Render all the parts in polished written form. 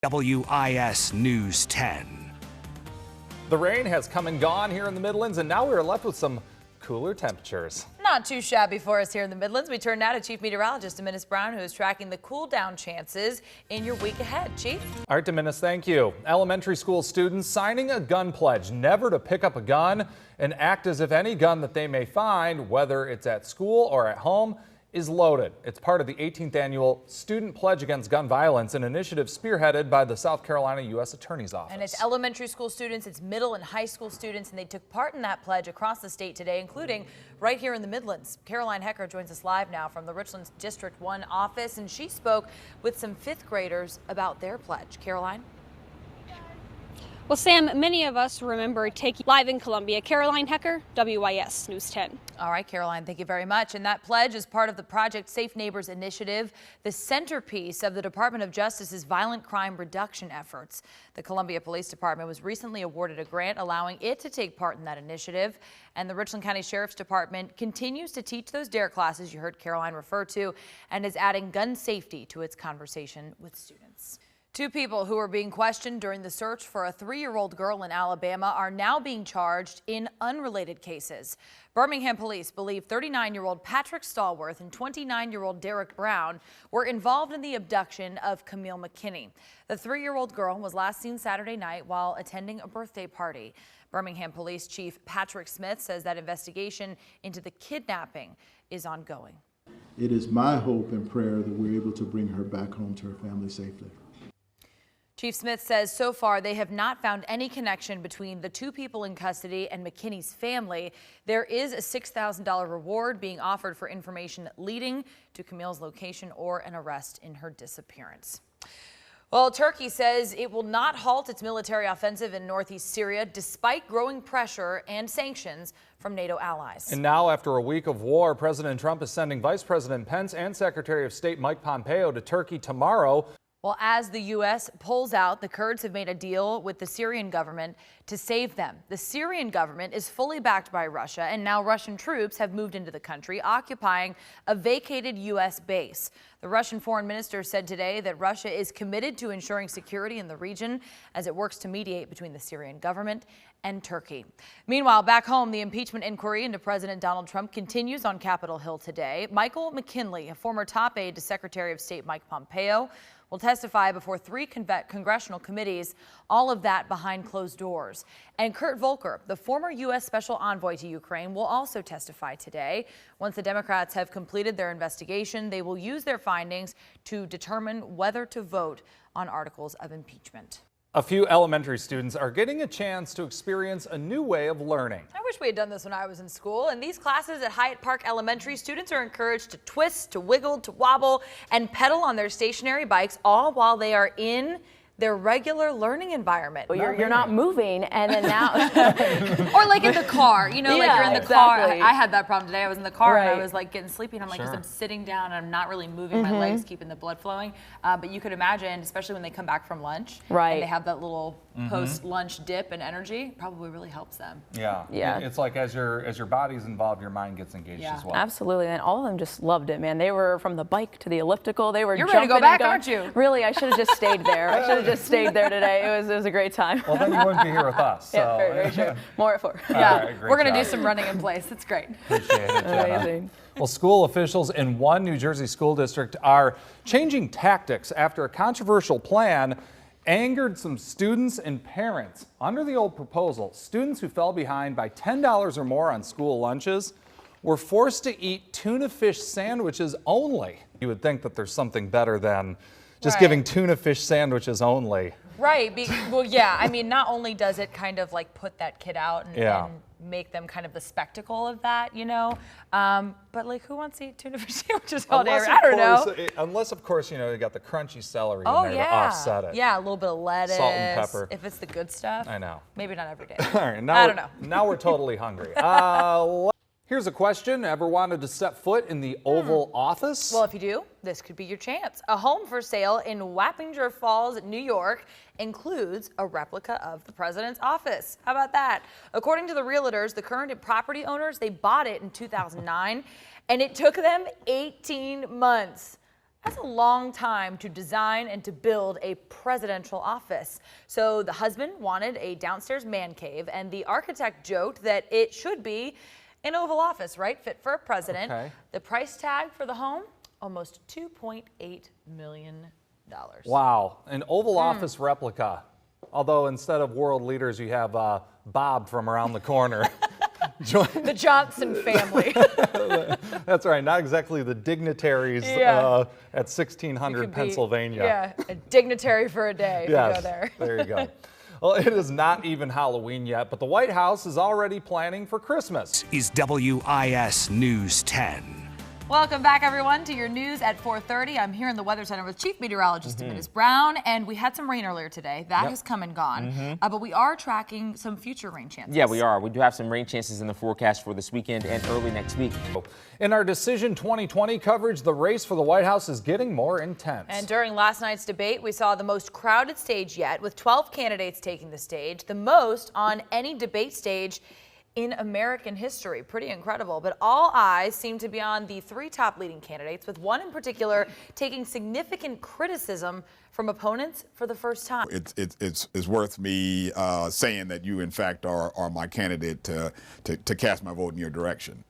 WIS News 10. The rain has come and gone here in the Midlands, and now we're left with some cooler temperatures. Not too shabby for us here in the Midlands. We turn now to Chief Meteorologist Dominic Brown, who is tracking the cool down chances in your week ahead. Chief? All right, Dominic, thank you. Elementary school students signing a gun pledge never to pick up a gun and act as if any gun that they may find, whether it's at school or at home, is loaded. It's part of the 18th annual Student Pledge Against Gun Violence, an initiative spearheaded by the South Carolina U.S. Attorney's Office. And it's elementary school students, it's middle and high school students, and they took part in that pledge across the state today, including right here in the Midlands. Caroline Hecker joins us live now from the Richland District 1 office, and she spoke with some fifth graders about their pledge. Caroline? Well, Sam, many of us remember taking live in Columbia. Caroline Hecker, WIS News 10. All right, Caroline, thank you very much. And that pledge is part of the Project Safe Neighbors initiative, the centerpiece of the Department of Justice's violent crime reduction efforts. The Columbia Police Department was recently awarded a grant allowing it to take part in that initiative. And the Richland County Sheriff's Department continues to teach those DARE classes you heard Caroline refer to, and is adding gun safety to its conversation with students. Two people who were being questioned during the search for a 3-year-old girl in Alabama are now being charged in unrelated cases. Birmingham police believe 39-year-old Patrick Stallworth and 29-year-old Derek Brown were involved in the abduction of Camille McKinney. The 3-year-old girl was last seen Saturday night while attending a birthday party. Birmingham Police Chief Patrick Smith says that investigation into the kidnapping is ongoing. It is my hope and prayer that we're able to bring her back home to her family safely. Chief Smith says so far they have not found any connection between the two people in custody and McKinney's family. There is a $6,000 reward being offered for information leading to Camille's location or an arrest in her disappearance. Well, Turkey says it will not halt its military offensive in northeast Syria despite growing pressure and sanctions from NATO allies. And now, after a week of war, President Trump is sending Vice President Pence and Secretary of State Mike Pompeo to Turkey tomorrow. Well, as the U.S. pulls out, the Kurds have made a deal with the Syrian government to save them. The Syrian government is fully backed by Russia, and now Russian troops have moved into the country, occupying a vacated U.S. base. The Russian foreign minister said today that Russia is committed to ensuring security in the region as it works to mediate between the Syrian government and Turkey. Meanwhile, back home, the impeachment inquiry into President Donald Trump continues on Capitol Hill today. Michael McKinley, a former top aide to Secretary of State Mike Pompeo, will testify before 3 congressional committees, all of that behind closed doors. And Kurt Volker, the former U.S. Special Envoy to Ukraine, will also testify today. Once the Democrats have completed their investigation, they will use their findings to determine whether to vote on articles of impeachment. A few elementary students are getting a chance to experience a new way of learning. I wish we had done this when I was in school. In these classes at Hyatt Park Elementary, students are encouraged to twist, to wiggle, to wobble, and pedal on their stationary bikes, all while they are in their regular learning environment. You're not moving, and then now or like in the car, you know, like you're in the car. I had that problem today. I was in the car and I was like getting sleepy, and I'm like, because I'm sitting down and I'm not really moving my legs, keeping the blood flowing. But you could imagine, especially when they come back from lunch, and they have that little post-lunch dip and energy, probably really helps them. Yeah. It's like as your body's involved, your mind gets engaged as well. Absolutely, and all of them just loved it, man. They were from the bike to the elliptical. They were You're ready to go back, aren't you? Really, I should have just stayed there. I should have just stayed there today. It was a great time. Well, then you wouldn't be here with us. So. Yeah, very true. More at 4. Yeah, right, we're going to do some running in place. That's great. Appreciate it, Jenna. Amazing. Well, school officials in one New Jersey school district are changing tactics after a controversial plan angered some students and parents. Under the old proposal, students who fell behind by $10 or more on school lunches were forced to eat tuna fish sandwiches only. You would think that there's something better than just giving tuna fish sandwiches only. Right. Well, yeah. I mean, not only does it kind of like put that kid out and make them kind of the spectacle of that, you know, but like who wants to eat tuna fish sandwiches all day? I don't know. Unless, of course, you know, you got the crunchy celery in there to offset it. Yeah, a little bit of lettuce. Salt and pepper. If it's the good stuff. I know. Maybe not every day. All right, I don't know. Now we're totally hungry. Here's a question. Ever wanted to step foot in the Oval Office? Well, if you do, this could be your chance. A home for sale in Wappinger Falls, New York, includes a replica of the president's office. How about that? According to the realtors, the current property owners, they bought it in 2009, and it took them 18 months That's a long time to design and to build a presidential office. So the husband wanted a downstairs man cave, and the architect joked that it should be an Oval Office, right? Fit for a president. Okay. The price tag for the home, almost $2.8 million. Wow, an Oval Office replica. Although instead of world leaders, you have Bob from around the corner. The Johnson family. That's right, not exactly the dignitaries Yeah. at 1600 Could be, Pennsylvania. Yeah, a dignitary for a day if you go there. There you go. Well, it is not even Halloween yet, but the White House is already planning for Christmas. Is WIS News 10. Welcome back, everyone, to your news at 4:30. I'm here in the Weather Center with Chief Meteorologist Dominic Brown, and we had some rain earlier today. That has come and gone, but we are tracking some future rain chances. Yeah, we are. We do have some rain chances in the forecast for this weekend and early next week. In our Decision 2020 coverage, the race for the White House is getting more intense. And during last night's debate, we saw the most crowded stage yet, with 12 candidates taking the stage, the most on any debate stage in American history. Pretty incredible. But all eyes seem to be on the three top leading candidates, with one in particular taking significant criticism from opponents for the first time. It's worth me saying that you, in fact, are my candidate to cast my vote in your direction.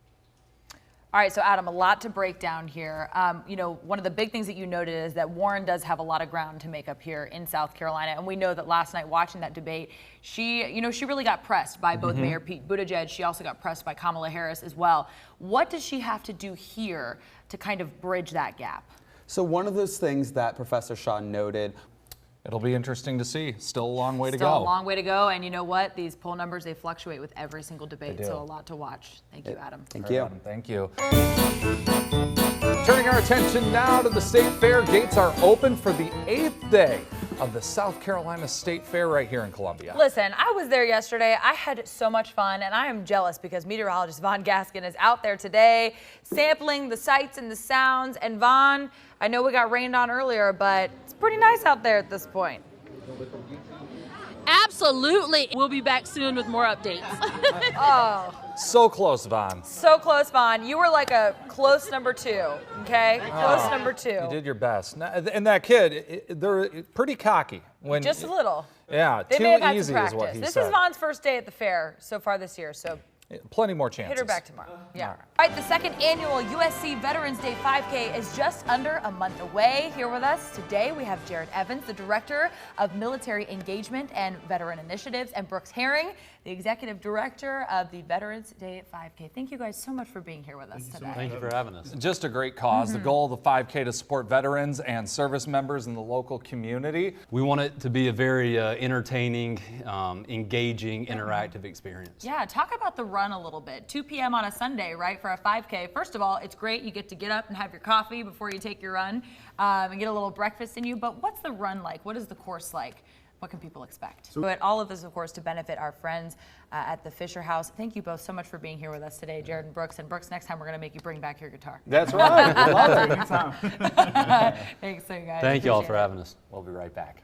All right, so Adam, a lot to break down here. You know, one of the big things that you noted is that Warren does have a lot of ground to make up here in South Carolina, and we know that last night watching that debate, she really got pressed by both Mayor Pete Buttigieg. She also got pressed by Kamala Harris as well. What does she have to do here to kind of bridge that gap? So one of those things that Professor Shaw noted. It'll be interesting to see. Still a long way to go. Still a long way to go, and you know what? These poll numbers, they fluctuate with every single debate, They do. so a lot to watch. Thank you, Adam. Thank you. Adam, thank you. Turning our attention now to the State Fair. Gates are open for the 8th day of the South Carolina State Fair right here in Columbia. Listen, I was there yesterday. I had so much fun, and I am jealous because meteorologist Vaughn Gaskin is out there today sampling the sights and the sounds. And Vaughn, I know we got rained on earlier, but it's pretty nice out there at this point. Absolutely. We'll be back soon with more updates. Oh, So close, Vaughn. so close, Vaughn. You were like a close number 2, okay? Close number 2. You did your best. And that kid, they're pretty cocky. When Just a little. Yeah, They too may have had easy some is practice. what he This said. is Vaughn's first day at the fair so far this year, so Plenty more chances. hit her back tomorrow. Yeah. All right, the second annual USC Veterans Day 5K is just under a month away. Here with us today, we have Jared Evans, the Director of Military Engagement and Veteran Initiatives, and Brooks Herring, the Executive Director of the Veterans Day 5K. Thank you guys so much for being here with us today. Thank you for having us. Just a great cause. The goal of the 5K to support veterans and service members in the local community. We want it to be a very entertaining, engaging, interactive experience. Yeah, talk about the run a little bit. 2 p.m. on a Sunday, right, for a 5K. First of all, it's great. You get to get up and have your coffee before you take your run and get a little breakfast in you. But what's the run like? What is the course like? What can people expect? But all of this, of course, to benefit our friends at the Fisher House. Thank you both so much for being here with us today, Jared and Brooks. And Brooks, next time we're going to make you bring back your guitar. That's right. Love it. Anytime. Thanks, so you guys. Thank you all for Appreciate it. having us. We'll be right back.